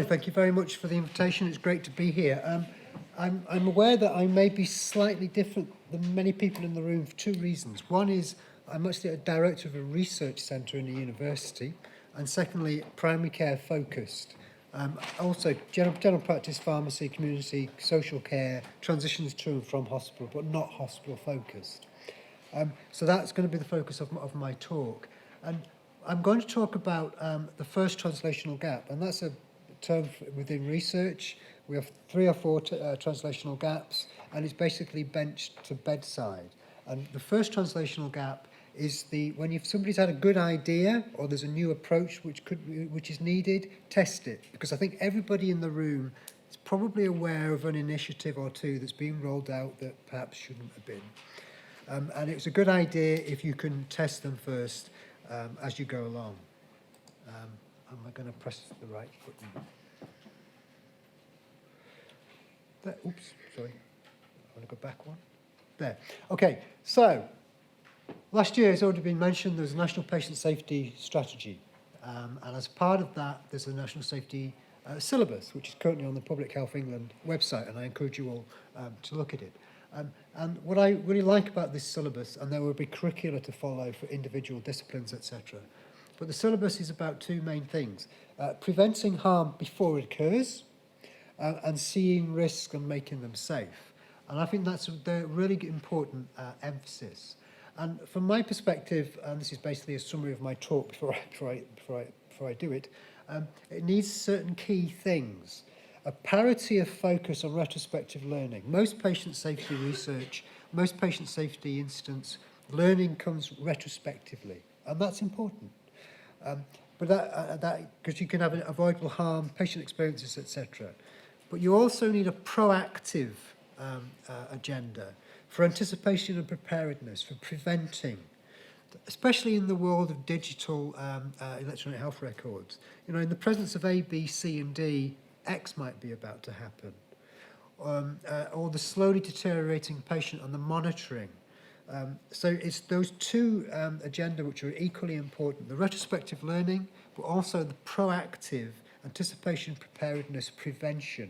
Hi, thank you very much for the invitation. It's great to be here. I'm aware that I may be slightly different than many people in the room for two reasons. One is I'm actually a director of a research centre in a university, and secondly, primary care focused. Also, general practice, pharmacy, community, social care, transitions to and from hospital, but not hospital focused. So that's going to be the focus of my talk. And I'm going to talk about the first translational gap, and that's a term within research. We have 3 or 4 translational gaps, and it's basically bench to bedside. And the first translational gap is when somebody's had a good idea or there's a new approach which is needed, test it. Because I think everybody in the room is probably aware of an initiative or two that's being rolled out that perhaps shouldn't have been. And it's a good idea if you can test them first as you go along. Am I going to press the right button? There, oops, sorry. I want to go back one. There. Okay, so last year, it's already been mentioned, there's a National Patient Safety Strategy. And as part of that, there's a National Safety Syllabus, which is currently on the Public Health England website, and I encourage you all to look at it. And what I really like about this syllabus, and there will be curricula to follow for individual disciplines, etc. But the syllabus is about 2 main things. Preventing harm before it occurs, and seeing risks and making them safe. And I think that's a really important emphasis. And from my perspective, and this is basically a summary of my talk before I do it, it needs certain key things. A parity of focus on retrospective learning. Most patient safety research, most patient safety incidents, learning comes retrospectively, and that's important. But that because you can have an avoidable harm, patient experiences, etc. But you also need a proactive agenda for anticipation and preparedness, for preventing, especially in the world of digital electronic health records. You know, in the presence of A, B, C, and D, X might be about to happen. Or the slowly deteriorating patient and the monitoring. So it's those 2 agenda which are equally important, the retrospective learning, but also the proactive anticipation, preparedness, prevention.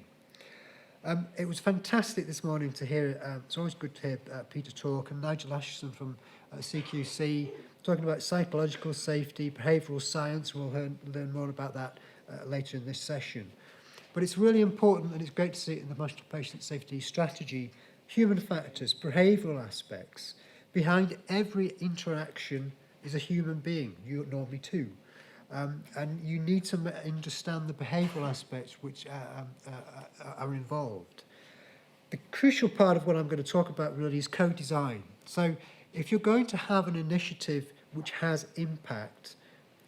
It was fantastic this morning to hear, it's always good to hear Peter talk, and Nigel Ashton from CQC talking about psychological safety, behavioural science. We'll learn more about that later in this session. But it's really important, and it's great to see it in the National Patient Safety Strategy, human factors, behavioural aspects. Behind every interaction is a human being, you normally too. And you need to understand the behavioural aspects which are involved. The crucial part of what I'm going to talk about really is co-design. So if you're going to have an initiative which has impact,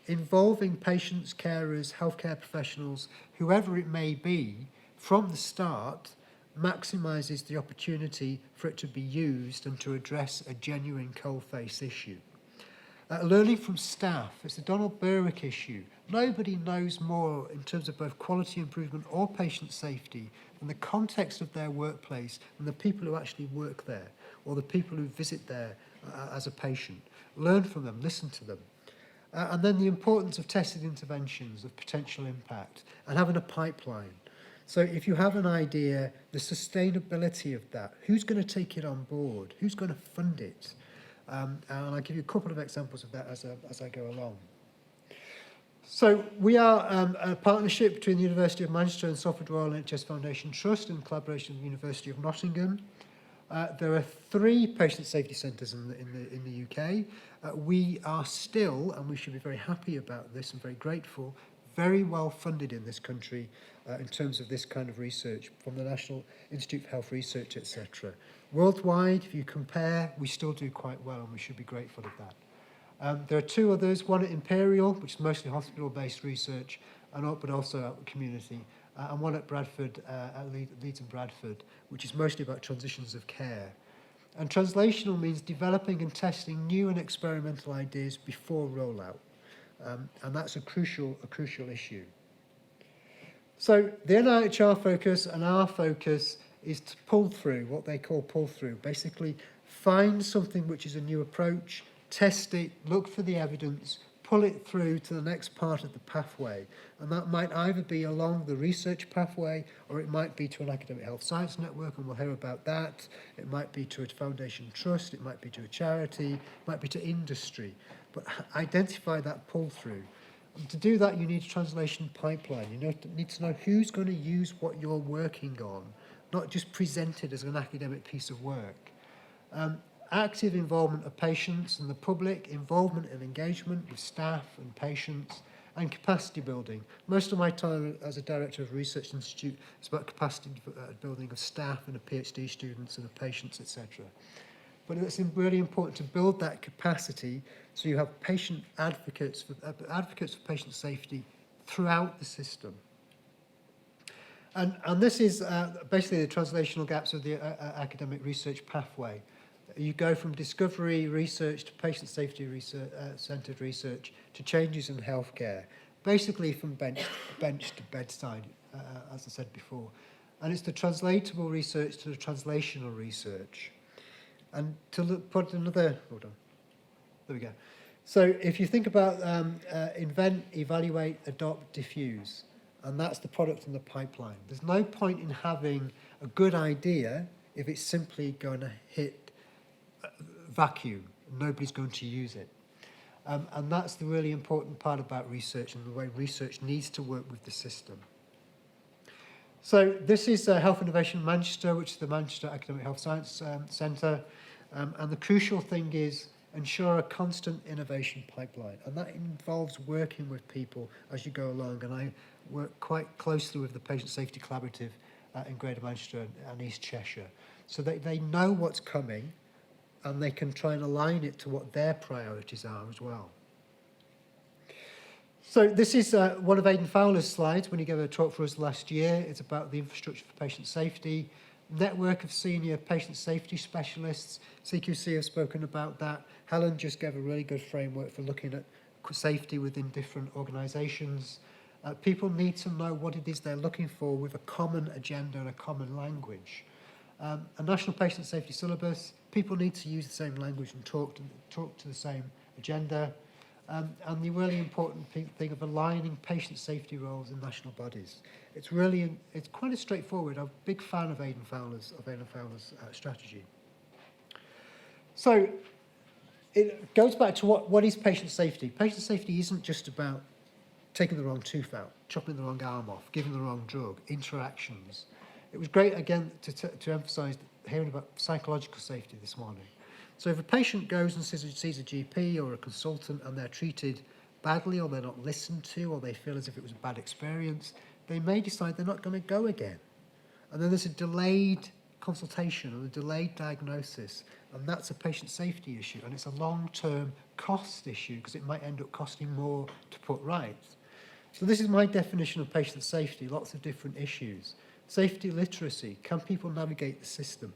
involving patients, carers, healthcare professionals, whoever it may be, from the start, maximises the opportunity for it to be used and to address a genuine coalface issue. Learning from staff, it's the Donald Berwick issue. Nobody knows more in terms of both quality improvement or patient safety than the context of their workplace and the people who actually work there, or the people who visit there as a patient. Learn from them, listen to them. And then the importance of tested interventions of potential impact and having a pipeline. So if you have an idea, the sustainability of that, who's going to take it on board? Who's going to fund it? And I'll give you a couple of examples of that as I go along. So we are a partnership between the University of Manchester and Salford Royal NHS Foundation Trust in collaboration with the University of Nottingham. There are 3 patient safety centres in the UK. We are still, and we should be very happy about this and very grateful, very well funded in this country in terms of this kind of research from the National Institute for Health Research, etc. Worldwide, if you compare, we still do quite well, and we should be grateful of that. There are 2 others, one at Imperial, which is mostly hospital-based research, but also out in the community, and one at Bradford, at Leeds and Bradford, which is mostly about transitions of care. And translational means developing and testing new and experimental ideas before rollout. And that's a crucial issue. So the NIHR focus and our focus is to pull through, what they call pull through. Basically, find something which is a new approach, test it, look for the evidence, pull it through to the next part of the pathway. And that might either be along the research pathway, or it might be to an academic health science network, and we'll hear about that. It might be to a foundation trust, it might be to a charity, it might be to industry. But identify that pull through. And to do that, you need a translation pipeline. You need to know who's going to use what you're working on, not just present it as an academic piece of work. Active involvement of patients and the public, involvement and engagement with staff and patients, and capacity building. Most of my time as a director of a research institute is about capacity building of staff and of PhD students and of patients, etc. But it's really important to build that capacity so you have patient advocates for patient safety throughout the system. And this is basically the translational gaps of the academic research pathway. You go from discovery research to patient safety research, centred research to changes in healthcare, basically from bench to bedside, as I said before. And it's the translatable research to the translational research. And to put another, hold on, there we go. So if you think about invent, evaluate, adopt, diffuse, and that's the product in the pipeline. There's no point in having a good idea if it's simply going to hit vacuum. Nobody's going to use it. And that's the really important part about research and the way research needs to work with the system. So this is Health Innovation Manchester, which is the Manchester Academic Health Science Centre. And the crucial thing is ensure a constant innovation pipeline. And that involves working with people as you go along. And I work quite closely with the Patient Safety Collaborative in Greater Manchester and East Cheshire. So that they know what's coming and they can try and align it to what their priorities are as well. So this is one of Aidan Fowler's slides when he gave a talk for us last year. It's about the infrastructure for patient safety. Network of senior patient safety specialists. CQC have spoken about that. Helen just gave a really good framework for looking at safety within different organisations. People need to know what it is they're looking for with a common agenda and a common language. A national patient safety syllabus. People need to use the same language and talk to the same agenda. And the really important thing of aligning patient safety roles in national bodies. It's quite straightforward. I'm a big fan of Aidan Fowler's strategy. So it goes back to what is patient safety. Patient safety isn't just about taking the wrong tooth out, chopping the wrong arm off, giving the wrong drug, interactions. It was great, again, to emphasise hearing about psychological safety this morning. So if a patient goes and sees a GP or a consultant and they're treated badly or they're not listened to or they feel as if it was a bad experience, they may decide they're not going to go again. And then there's a delayed consultation or a delayed diagnosis, and that's a patient safety issue, and it's a long-term cost issue because it might end up costing more to put right. So this is my definition of patient safety, lots of different issues. Safety literacy, can people navigate the system?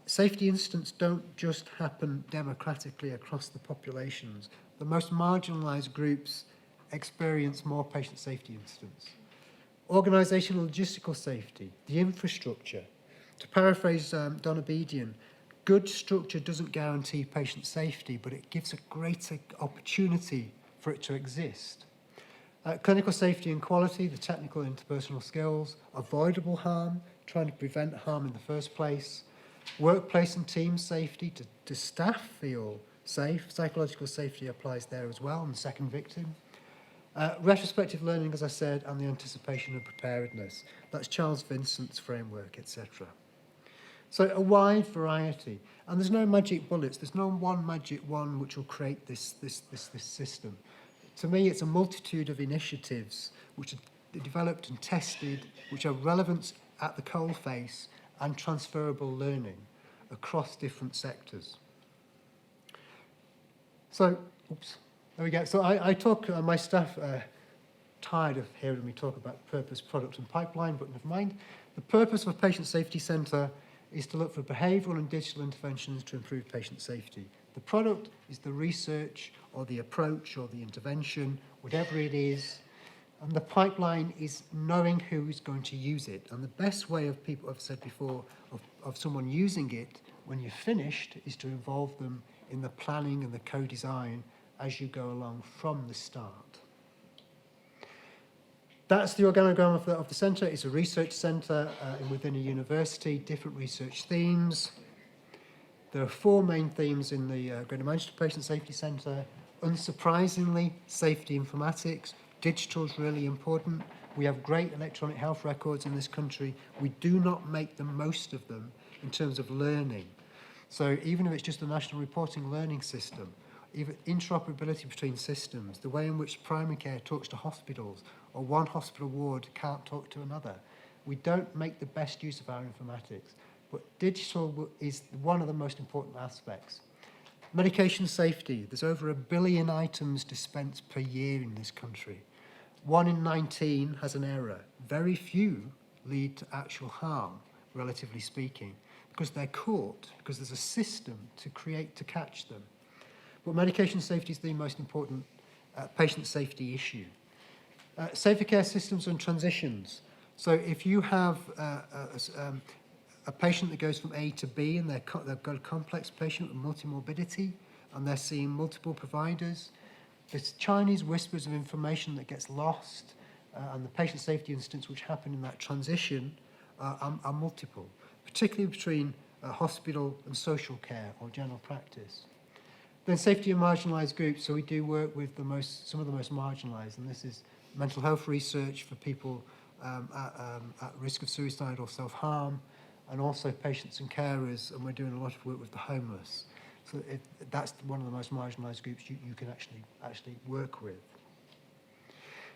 Safety incidents don't just happen democratically across the populations. The most marginalised groups experience more patient safety incidents. Organisational logistical safety, the infrastructure. To paraphrase Donna Bedian, good structure doesn't guarantee patient safety, but it gives a greater opportunity for it to exist. Clinical safety and quality, the technical and interpersonal skills, avoidable harm, trying to prevent harm in the first place. Workplace and team safety, to staff feel safe. Psychological safety applies there as well, and the second victim. Retrospective learning, as I said, and the anticipation and preparedness. That's Charles Vincent's framework, etc. So a wide variety. And there's no magic bullets. There's no one magic one which will create this system. To me, it's a multitude of initiatives which are developed and tested, which are relevant at the coalface, and transferable learning across different sectors. So, there we go. So I talk, my staff are tired of hearing me talk about purpose, product and pipeline, but never mind. The purpose of a patient safety centre is to look for behavioural and digital interventions to improve patient safety. The product is the research or the approach or the intervention, whatever it is. And the pipeline is knowing who is going to use it. And the best way of people, I've said before, of someone using it when you're finished is to involve them in the planning and the co-design as you go along from the start. That's the organogram of the centre. It's a research centre within a university, different research themes. There are 4 main themes in the Greater Manchester Patient Safety Centre. Unsurprisingly, safety informatics. Digital is really important. We have great electronic health records in this country. We do not make the most of them in terms of learning. So even if it's just the National Reporting Learning System, even interoperability between systems, the way in which primary care talks to hospitals, or one hospital ward can't talk to another, we don't make the best use of our informatics. But digital is one of the most important aspects. Medication safety. There's over 1 billion items dispensed per year in this country. 1 in 19 has an error. Very few lead to actual harm, relatively speaking, because they're caught, because there's a system to catch them. But medication safety is the most important patient safety issue. Safer care systems and transitions. So if you have a patient that goes from A to B and they've got a complex patient with multimorbidity and they're seeing multiple providers, there's Chinese whispers of information that gets lost, and the patient safety incidents which happen in that transition are multiple, particularly between hospital and social care or general practice. Then safety and marginalised groups. So we do work with some of the most marginalised, and this is mental health research for people at risk of suicide or self-harm, and also patients and carers, and we're doing a lot of work with the homeless. So that's one of the most marginalised groups you can actually work with.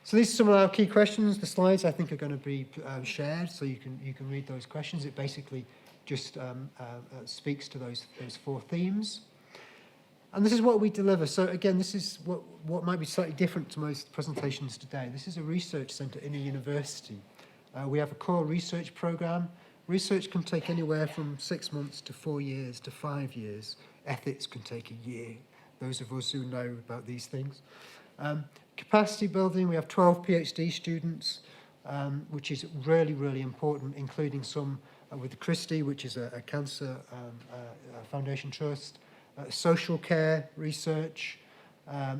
So these are some of our key questions. The slides, I think, are going to be shared, so you can read those questions. It basically just speaks to those 4 themes. And this is what we deliver. So again, this is what might be slightly different to most presentations today. This is a research centre in a university. We have a core research programme. Research can take anywhere from 6 months to 4 years to 5 years. Ethics can take a year, those of us who know about these things. Capacity building, we have 12 PhD students, which is really, really important, including some with Christie, which is a cancer foundation trust, social care research,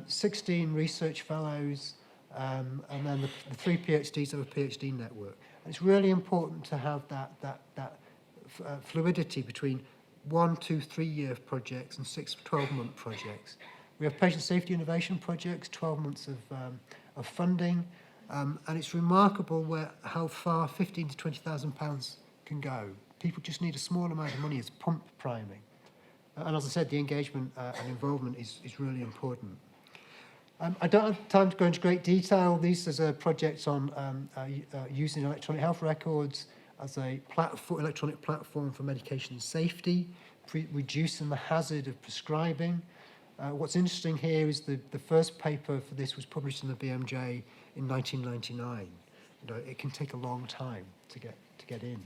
16 research fellows, and then the 3 PhDs have a PhD network. And it's really important to have that fluidity between 1, 2, 3 year projects and 6 to 12-month projects. We have patient safety innovation projects, 12 months of funding, and it's remarkable how far £15,000 to £20,000 can go. People just need a small amount of money as pump priming. And as I said, the engagement and involvement is really important. I don't have time to go into great detail. These are projects on using electronic health records as a electronic platform for medication safety, reducing the hazard of prescribing. What's interesting here is the first paper for this was published in the BMJ in 1999. It can take a long time to get in.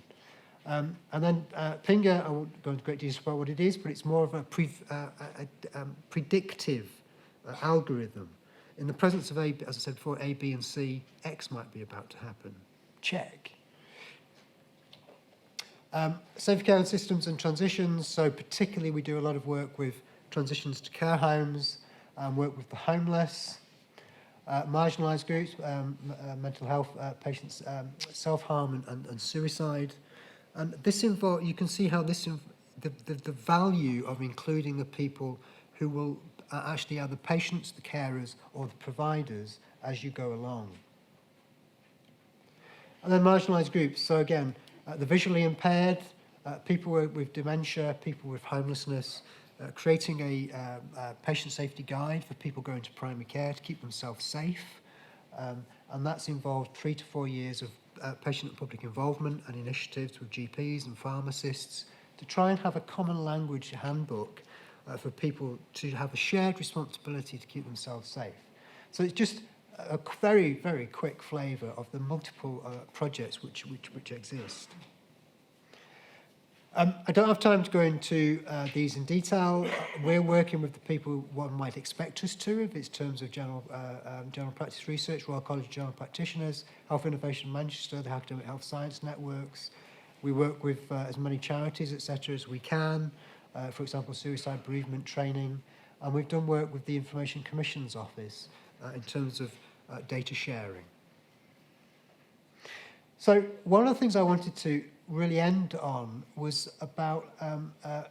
And then PINGA, I won't go into great detail about what it is, but it's more of a predictive algorithm. In the presence of A, as I said before, A, B, and C, X might be about to happen. Check. Safe care and systems and transitions. So particularly we do a lot of work with transitions to care homes, work with the homeless, marginalised groups, mental health patients, self-harm and suicide. And this you can see how the value of including the people who will actually are the patients, the carers, or the providers as you go along. And then marginalised groups. So again, the visually impaired, people with dementia, people with homelessness, creating a patient safety guide for people going to primary care to keep themselves safe. And that's involved 3 to 4 years of patient and public involvement and initiatives with GPs and pharmacists to try and have a common language handbook for people to have a shared responsibility to keep themselves safe. So it's just a very, very quick flavour of the multiple projects which exist. I don't have time to go into these in detail. We're working with the people one might expect us to, if it's terms of general practice research, Royal College of General Practitioners, Health Innovation Manchester, the Academic Health Science Networks. We work with as many charities, etc., as we can. For example, suicide bereavement training. and we've done work with the Information Commission's Office in terms of data sharing. So one of the things I wanted to really end on was about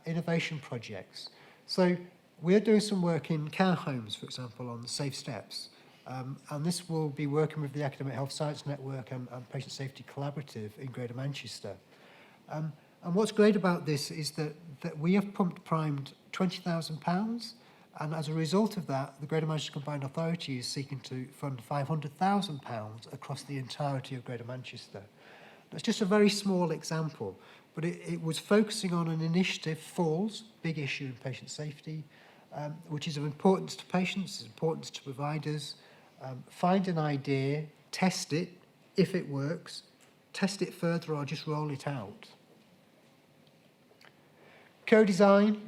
innovation projects. So we're doing some work in care homes, for example, on the Safe Steps. And this will be working with the Academic Health Science Network and Patient Safety Collaborative in Greater Manchester. And what's great about this is that we have primed £20,000, and as a result of that, the Greater Manchester Combined Authority is seeking to fund £500,000 across the entirety of Greater Manchester. That's just a very small example, but it was focusing on an initiative, FALLS, big issue in patient safety, which is of importance to patients, importance to providers. Find an idea, test it, if it works, test it further or just roll it out. Co-design,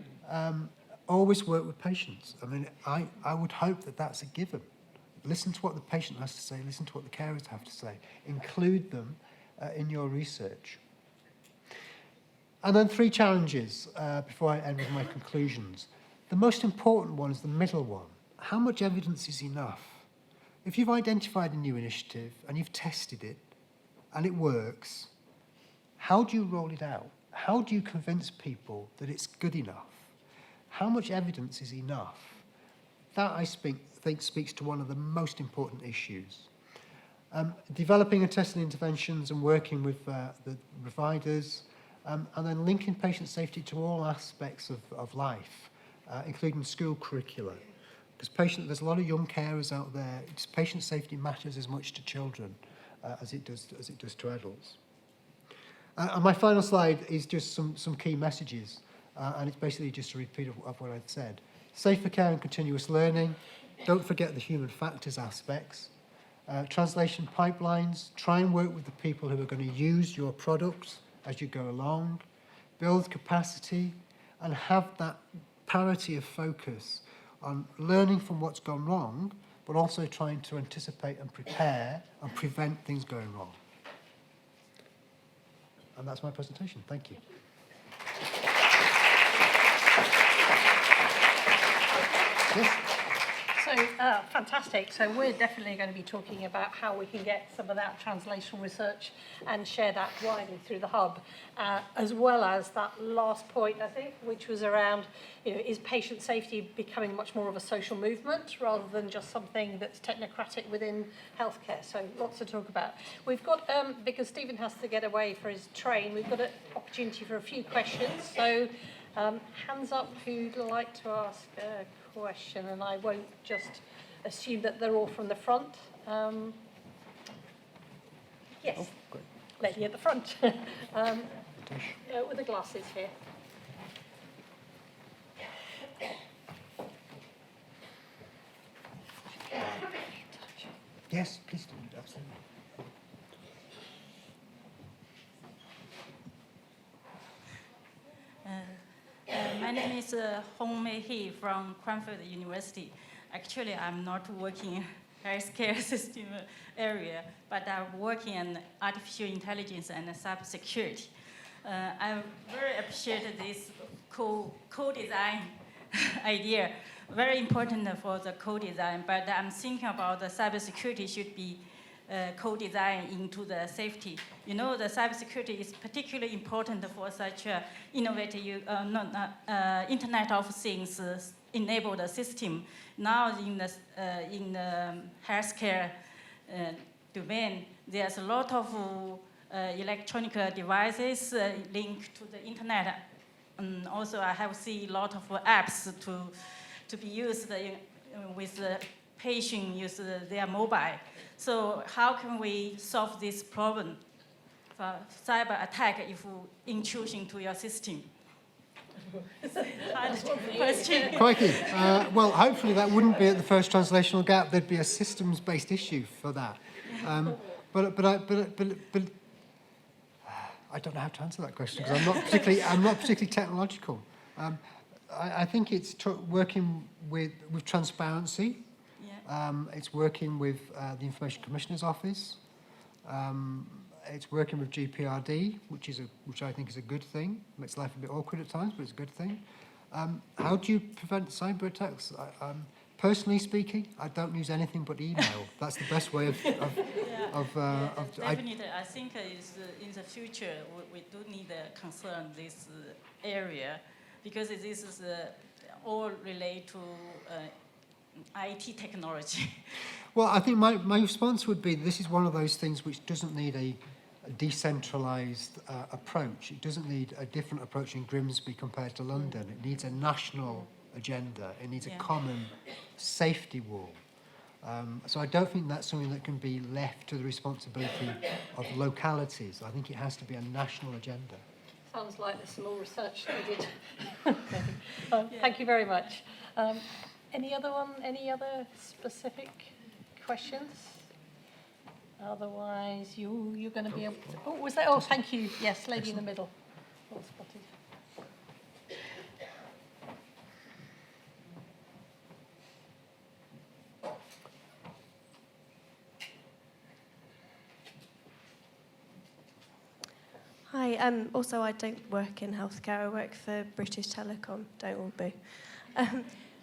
always work with patients. I mean, I would hope that that's a given. Listen to what the patient has to say, listen to what the carers have to say. Include them in your research. And then 3 challenges before I end with my conclusions. The most important one is the middle one. How much evidence is enough? If you've identified a new initiative and you've tested it and it works, how do you roll it out? How do you convince people that it's good enough? How much evidence is enough? That, I think, speaks to one of the most important issues. Developing and testing interventions and working with the providers, and then linking patient safety to all aspects of life, including school curricula. Because there's a lot of young carers out there. Patient safety matters as much to children as it does to adults. And my final slide is just some key messages, and it's basically just a repeat of what I've said. Safer care and continuous learning. Don't forget the human factors aspects. Translation pipelines. Try and work with the people who are going to use your products as you go along. Build capacity and have that parity of focus on learning from what's gone wrong, but also trying to anticipate and prepare and prevent things going wrong. And that's my presentation. Thank you. Yes? So, fantastic. So we're definitely going to be talking about how we can get some of that translational research and share that widely through the hub, as well as that last point, I think, which was around, is patient safety becoming much more of a social movement rather than just something that's technocratic within healthcare? So lots to talk about. We've got, because Stephen has to get away for his train, we've got an opportunity for a few questions. So hands up who'd like to ask a question, and I won't just assume that they're all from the front. Yes, Oh, great. lady at the front. With the glasses here. Yes, please do. Absolutely. My name is Hong Mei He from Cranfield University. Actually, I'm not working in healthcare system area, but I'm working in artificial intelligence and cybersecurity. I very appreciate this co-design idea. Very important for the co-design, but I'm thinking about the cybersecurity should be co-design into the safety. The cybersecurity is particularly important for such innovative Internet of Things enabled system. Now in the healthcare domain, there's a lot of electronic devices linked to the internet. And also, I have seen a lot of apps to be used with the patient use their mobile. So how can we solve this problem for cyber attack if intrusion to your system? Question. Crikey. Well, hopefully that wouldn't be at the first translational gap. There'd be a systems-based issue for that. But I don't know how to answer that question because I'm not particularly technological. I think it's working with transparency. It's working with the Information Commissioner's Office. It's working with GPRD, which I think is a good thing. Makes life a bit awkward at times, but it's a good thing. How do you prevent cyber attacks? Personally speaking, I don't use anything but email. That's the best way Definitely, I think is in the future we do need to concern this area because this is all related to IT technology. Well, I think my response would be this is one of those things which doesn't need a decentralised approach. It doesn't need a different approach in Grimsby compared to London. It needs a national agenda. It needs a common safety wall. So I don't think that's something that can be left to the responsibility of localities. I think it has to be a national agenda. Sounds like there's some more research needed. Thank you very much. Any other specific questions? Otherwise, you're going to be able to... Oh, was that... Oh, thank you. Yes, lady in the middle. Well spotted. Hi, also I don't work in healthcare, I work for British Telecom, don't all boo.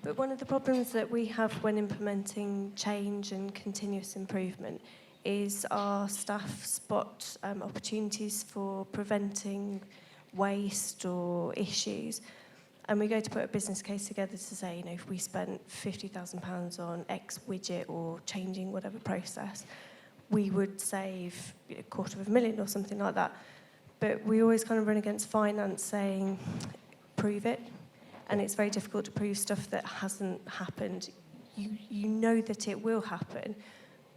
But one of the problems that we have when implementing change and continuous improvement is our staff spot opportunities for preventing waste or issues. And we go to put a business case together to say, if we spent £50,000 on X widget or changing whatever process, we would save £250,000 or something like that. But we always kind of run against finance saying, prove it. And it's very difficult to prove stuff that hasn't happened. You know that it will happen,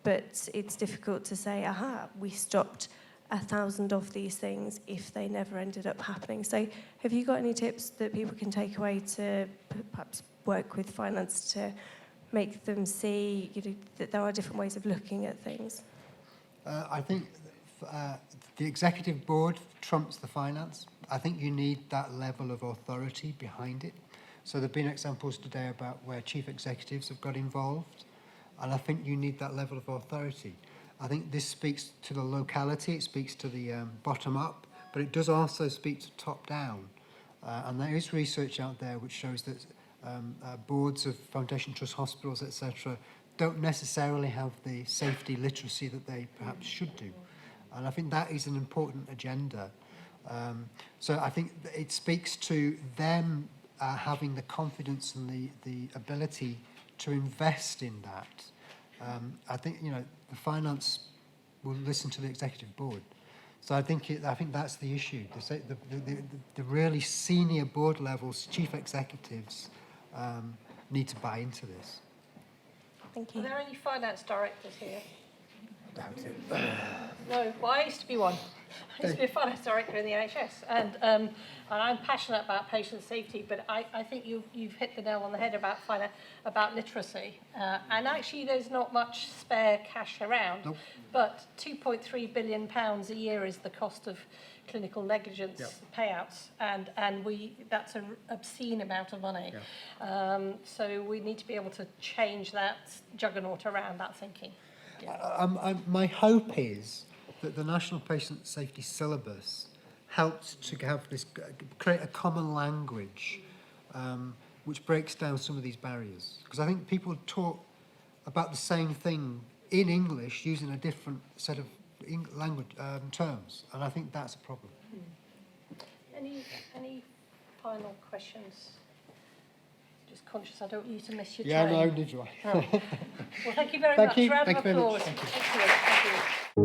but it's difficult to say, we stopped 1,000 of these things if they never ended up happening. So have you got any tips that people can take away to perhaps work with finance to make them see that there are different ways of looking at things? I think the executive board trumps the finance. I think you need that level of authority behind it. So there have been examples today about where chief executives have got involved, and I think you need that level of authority. I think this speaks to the locality, it speaks to the bottom up, but it does also speak to top down. And there is research out there which shows that boards of foundation trust hospitals, etc., don't necessarily have the safety literacy that they perhaps should do. And I think that is an important agenda. So I think it speaks to them having the confidence and the ability to invest in that. I think the finance will listen to the executive board. So I think that's the issue. The really senior board levels, chief executives, need to buy into this. Thank you. Are there any finance directors here? No, well, I used to be one. I used to be a finance director in the NHS, and I'm passionate about patient safety, but I think you've hit the nail on the head about literacy. And actually, there's not much spare cash around, Nope. but £2.3 billion a year is the cost of clinical negligence payouts, and that's an obscene amount of money. So we need to be able to change that juggernaut around that thinking. My hope is that the National Patient Safety Syllabus helps to have this, create a common language which breaks down some of these barriers. Because I think people talk about the same thing in English using a different set of language terms, and I think that's a problem. Any final questions? Just conscious I don't want you to miss your Yeah, train. no, neither do I. Well, thank you very Thank much. you. Round Thank of you very applause. much. Thank you. Excellent. Thank you.